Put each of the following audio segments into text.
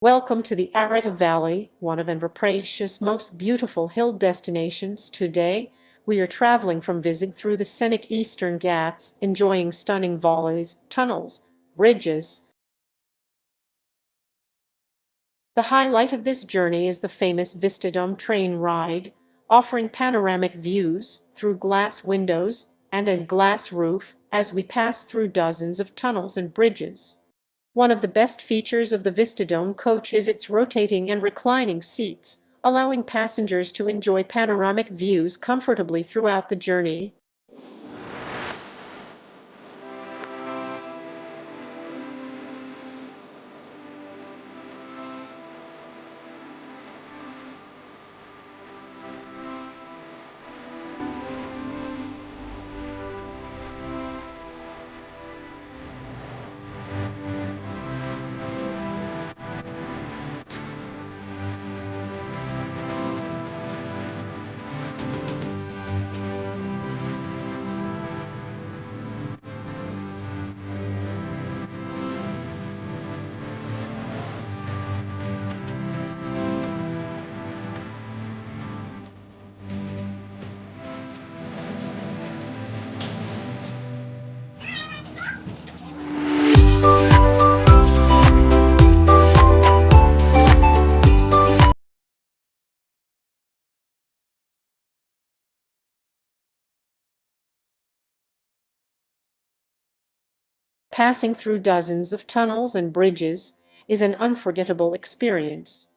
Welcome to the Araku Valley, one of Andhra most beautiful hill destinations. Today, we are traveling from Vizag through the scenic Eastern Ghats, enjoying stunning valleys, tunnels, bridges. The highlight of this journey is the famous Vistadome train ride, offering panoramic views through glass windows and a glass roof as we pass through dozens of tunnels and bridges. One of the best features of the Vistadome coach is its rotating and reclining seats, allowing passengers to enjoy panoramic views comfortably throughout the journey. Passing through dozens of tunnels and bridges is an unforgettable experience.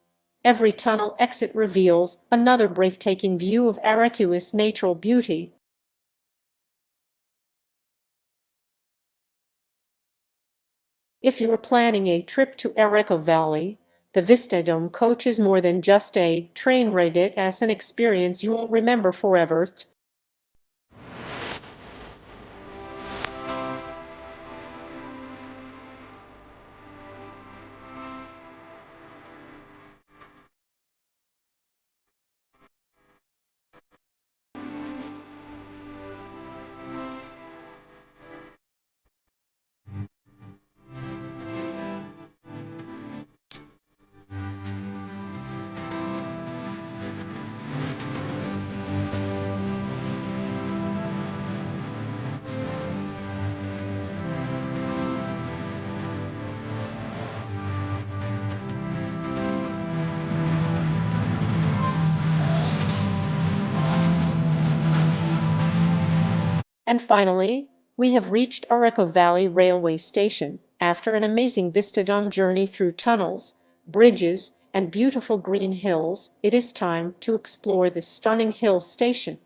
Every tunnel exit reveals another breathtaking view of Araku's natural beauty. If you are planning a trip to Araku Valley, the Vistadome coach is more than just a train ride. It as an experience you will remember forever. And finally, we have reached Araku Valley Railway Station. After an amazing Vistadome journey through tunnels, bridges, and beautiful green hills, it is time to explore this stunning hill station.